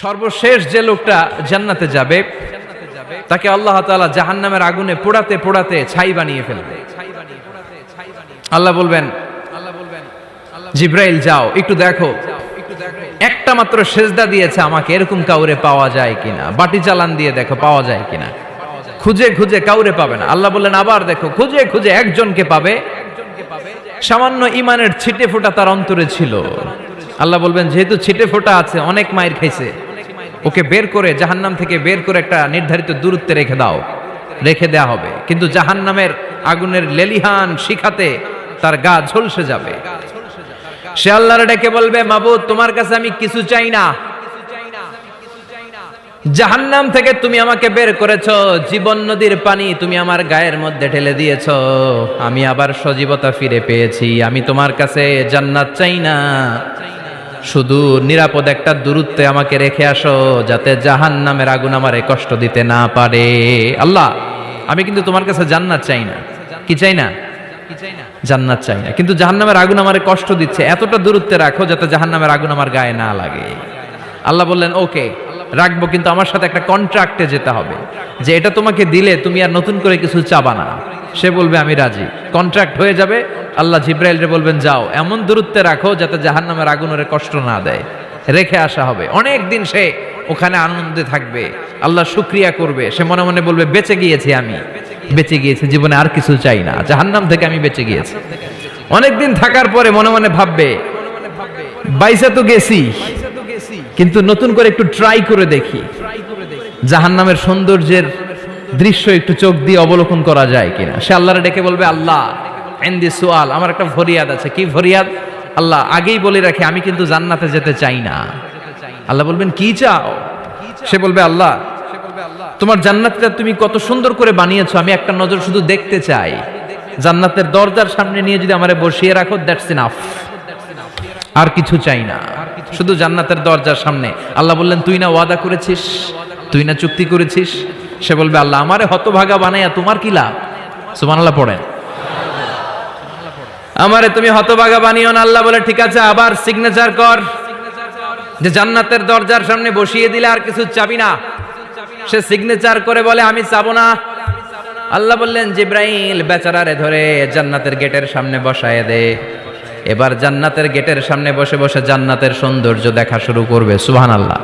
সর্বশেষ যে লোকটা জান্নাতে যাবে তাকে আল্লাহ তাআলা জাহান্নামের আগুনে পোড়াতে পোড়াতে ছাই বানিয়ে ফেলবে। আল্লাহ বলবেন, জিব্রাইল যাও একটু দেখো, একটা মাত্র সেজদা দিয়েছে আমাকে, এরকম কাউরে পাওয়া যায় কিনা। বাটি চালান দিয়ে দেখো পাওয়া যায় কিনা। খুঁজে খুঁজে কাউরে পাবে না। আল্লাহ বললেন আবার দেখো, খুঁজে খুঁজে একজনকে পাবে, সামান্য ইমানের ছিটে ফোঁটা তার অন্তরে ছিল। আল্লাহ বলবেন যেহেতু ছিটে ফোঁটা আছে, অনেক মায়ের খাইছে, ওকে বের করে জাহান্নাম থেকে বের করে একটা নির্ধারিত দূরত্বে রেখে দাও। রেখে দেয়া হবে, কিন্তু জাহান্নামের আগুনের লেলিহান শিখাতে তার গা ঝলসে যাবে। সে আল্লাহর ডেকে বলবে, মাবুদ তোমার কাছে আমি কিছু চাই না, জাহান্নাম থেকে তুমি আমাকে বের করেছো, জীবন নদীর পানি তুমি আমার গায়ের মধ্যে ঢেলে দিয়েছো, আমি আবার সজীবতা ফিরে পেয়েছি। আমি তোমার কাছে জান্নাত চাই না, শুধু নিরাপদ একটা দূরত্বে আমাকে রেখে আসো, যাতে জাহান্নামের আগুন আমারে কষ্ট দিতে না পারে। আল্লাহ আমি কিন্তু তোমার কাছে জান্নাত চাই না। কি চাই না? জান্নাত চাই না, কিন্তু জাহান্নামের আগুন আমারে কষ্ট দিচ্ছে, এতটা দূরত্বে রাখো যাতে জাহান্নামের আগুন আমার গায়ে না লাগে। আল্লাহ বললেন ওকে রাখবো, কিন্তু আমার সাথে একটা কন্ট্রাক্টে যেতে হবে, যে এটা তোমাকে দিলে তুমি আর নতুন করে কিছু চাবা না। সে বলবে আমি রাজি, কন্ট্রাক্ট হয়ে যাবে। আল্লাহ জিব্রাইলরে বলবেন যাও এমন দূরত্বে রাখো যাতে জাহান্নামের আগুন ওরে কষ্ট না দেয়। রেখে আসা হবে, অনেক দিন সে ওখানে আনন্দে থাকবে, আল্লাহ শুকরিয়া করবে। সে মনে মনে বলবে বেঁচে গিয়েছি, আমি বেঁচে গিয়েছি, জীবনে আর কিছু চাই না, জাহান্নাম থেকে আমি বেঁচে গিয়েছি। অনেকদিন থাকার পরে মনে মনে ভাববে বাইসা তো গেছি, কিন্তু নতুন করে একটু ট্রাই করে দেখি, জাহান্নামের সৌন্দর্যের দৃশ্য একটু চোখ দিয়ে অবলোকন করা যায় কিনা। সে আল্লাহরে ডেকে বলবে আল্লাহ ইনদি সুআল, আমার একটা ফরিয়াদ আছে। কি ফরিয়াদ? আল্লাহ আগেই বলে রাখি আমি কিন্তু জান্নাতে যেতে চাই না। আল্লাহ বলবেন কি চাও? সে বলবে আল্লাহ তোমার জান্নাতটা তুমি কত সুন্দর করে বানিয়েছো, আমি একটা নজর শুধু দেখতে চাই। জান্নাতের দরজার সামনে নিয়ে যদি আমারে বসিয়ে রাখো, দ্যাটস ইনাফ, আর কিছু চাই না, শুধু জান্নাতের দরজার সামনে। আল্লাহ বললেন তুই না ওয়াদা করেছিস, তুই না চুক্তি করেছিস। সে বলবে আল্লাহ আমারে হতভাগা বানাইয়া তোমার কি লাভ? সুবহানাল্লাহ পড়েন। আমারে তুমি হতভাগা বানিও না। আল্লাহ বলে ঠিক আছে, আবার সিগনেচার কর যে জান্নাতের দরজার সামনে বসিয়ে দিলে আর কিছু চাবি না। সে সিগনেচার করে বলে আমি চাবো না। আল্লাহ বললেন জিব্রাইল বেচারারে ধরে জান্নাতের গেটের সামনে বসায় দে। এবার জান্নাতের গেটের সামনে বসে বসে জান্নাতের সৌন্দর্য দেখা শুরু করবে। সুবহানাল্লাহ।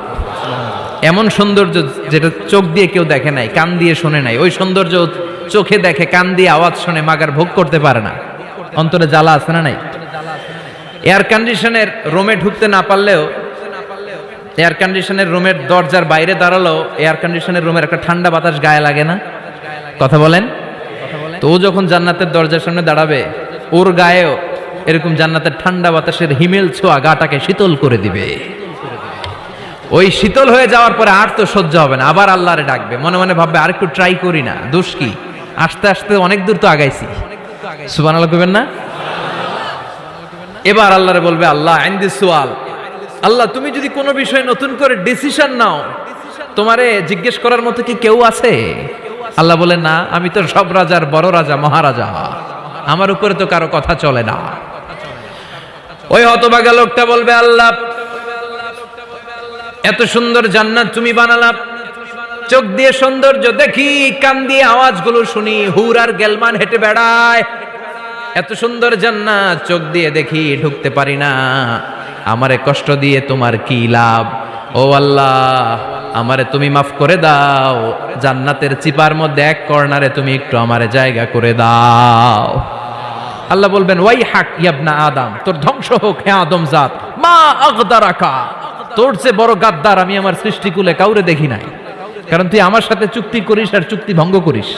এমন সৌন্দর্য যেটা চোখ দিয়ে কেউ দেখে নাই, কান দিয়ে শোনে নাই, ওই সৌন্দর্য চোখে দেখে, কান দিয়ে আওয়াজ শুনে মাগার ভোগ করতে পারে না। অন্তরে জ্বালা আছে না নাই? এয়ার কন্ডিশনের রুমে ঢুকতে না পারলেও, এয়ার কন্ডিশনের রুমের দরজার বাইরে দাঁড়ালো, এয়ার কন্ডিশনের রুমের একটা ঠান্ডা বাতাস গায়ে লাগে না? কথা বলেন। তো ও যখন জান্নাতের দরজার সামনে দাঁড়াবে, ওর গায়েও এরকম জান্নাতের ঠান্ডা বাতাসের হিমেল ছোঁয়া গাটাকে শীতল করে দিবে। ওই শীতল হয়ে যাওয়ার পরে আর তো সহ্য হবে না, আবার আল্লাহরে ডাকবে, মনে মনে ভাববে আর একটু ট্রাই করি না, দোষ কি, আস্তে আস্তে অনেক দূর তো আগাইছি। সুবহানাল্লাহ কইবেন না? এবার আল্লাহরে বলবে আল্লাহ ইনদি সুআল, আল্লাহ তুমি যদি কোনো বিষয়ে নতুন করে ডিসিশন নাও, তোমারে জিজ্ঞেস করার মতো কি কেউ আছে? আল্লাহ বলে না, আমি তো সব রাজার বড় রাজা, মহারাজা, আমার উপরে তো কারো কথা চলে না। ওই হতভাগা লোকটা বলবে আল্লাহ এত সুন্দর জান্নাত তুমি বানালা, চোখ দিয়ে সৌন্দর্য দেখি, কান দিয়ে আওয়াজগুলো শুনি, হুর আর গেলমান হেঁটে বেড়ায়, এত সুন্দর জান্নাত চোখ দিয়ে দেখি, ঢুকতে পারি না, আমারে কষ্ট দিয়ে তোমার কি লাভ? ও আল্লাহ আমারে তুমি মাফ করে দাও, জান্নাতের চিপার মধ্যে এক কর্নারে তুমি একটু আমারে জায়গা করে দাও। আল্লাহ বলবেন ওয়াই হাক ইয়াবনা আদম, তোর ধ্বংস হোক হে আদম জাত, মা আগদারাকা, তোর চেয়ে বড় গাদ্দার আমি আমার সৃষ্টিকুলে কাউরে দেখি নাই, কারণ তুই আমার সাথে চুক্তি করিস আর চুক্তি ভঙ্গ করিস।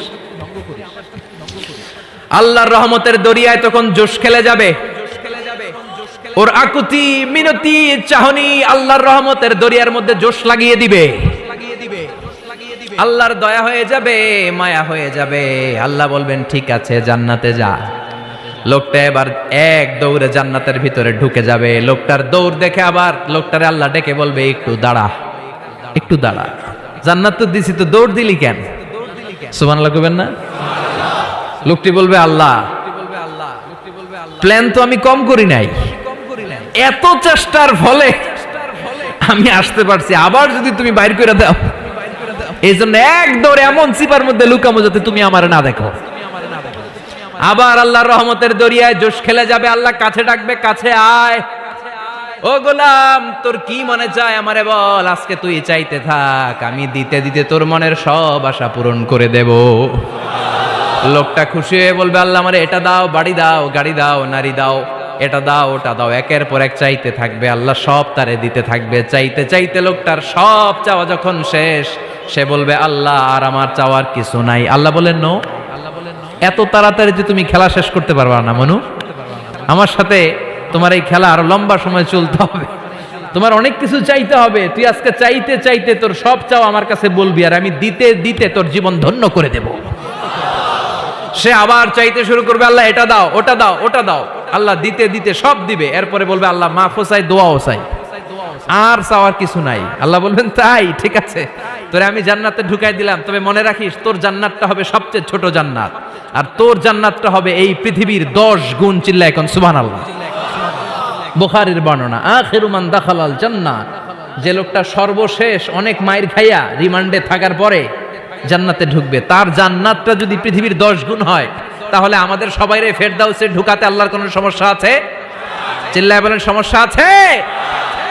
আল্লাহর রহমতের দরিয়ায় তখন জোশ খেলে যাবে, ওর আকুতি মিনতি চাহনি আল্লাহর রহমতের দরিয়ার মধ্যে জোশ লাগিয়ে দিবে। আল্লাহর দয়া হয়ে যাবে, মায়া হয়ে যাবে। আল্লাহ বলবেন ঠিক আছে জান্নাতে যা। লোকটা এবার এক দৌড়ে জান্নাতের ভিতরে ঢুকে যাবে। লোকটার দৌড় দেখে আবার লোকটারে আল্লাহ ডেকে বলবে একটু দাঁড়া, একটু দাঁড়া, জান্নাত তো দিছি, তো দৌড় দিলি কেন? সুবহানাল্লাহ কইবেন না? লোকটি বলবে আল্লাহ প্ল্যান তো আমি কম করি নাই, এত চেষ্টার ফলে আমি আসতে পারছি, আবার যদি তুমি বাইর করে দাও, এই জন্য এক দৌড়ে এমন চিপার মধ্যে লুকামো যাতে তুমি আমার না দেখো। আবার আল্লাহর রহমতের দরিয়ায় জোশ খেলে যাবে, আল্লাহ কাছে ডাকবে, কাছে আয়, ও গোলাম তোর কি মনে চায় আমারে বল, আজকে তুই চাইতে থাক, আমি দিতে দিতে তোর মনের সব আশা পূরণ করে দেব। লোকটা খুশি হয়ে বলবে, আল্লাহ আমারে এটা দাও, বাড়ি দাও, গাড়ি দাও, নারী দাও, এটা দাও, ওটা দাও, একের পর এক চাইতে থাকবে, আল্লাহ সব তারে দিতে থাকবে। চাইতে চাইতে লোকটার সব চাওয়া যখন শেষ, সে বলবে, আল্লাহ আর আমার চাওয়ার কিছু নাই। আল্লাহ বলেন নো, এত তাড়াতাড়ি যে তুমি খেলা শেষ করতে পারবা না মনু, আমার সাথে তোমার এই খেলা আরো লম্বা সময় চলতে হবে, তোমার অনেক কিছু চাইতে হবে। তুই আজকে চাইতে চাইতে তোর সব চাও আমার কাছে বলবি, আর আমি দিতে দিতে তোর জীবন ধন্য করে দেব। সে আবার চাইতে শুরু করবে, আল্লাহ এটা দাও, ওটা দাও, ওটা দাও, আল্লাহ দিতে দিতে সব দিবে। এরপরে বলবে, আল্লাহ মাফও চাই, দোয়াও চাই, আর চাওয়ার কিছু নাই। আল্লাহ বলবেন, তাই ঠিক আছে, তোরে আমি জান্নাতে ঢুকাই দিলাম, তবে মনে রাখিস তোর জান্নাতটা হবে সবচেয়ে ছোট জান্নাত, আর তোর জান্নাতটা হবে এই পৃথিবীর 10 গুণ। চিল্লা এখন সুবহানাল্লাহ। বুখারীর বর্ণনা, আখিরু মান দাখালাল জান্নাহ, যে লোকটা সর্বশেষ অনেক মাইর খাইয়া রিমান্ডে থাকার পরে জান্নাতে ঢুকবে, তার জান্নাতটা যদি পৃথিবীর 10 গুণ হয়, তাহলে আমাদের সবাইরে ফেরদাউসে ঢুকাতে আল্লাহর কোনো সমস্যা আছে? চিল্লায় বলেন, সমস্যা আছে?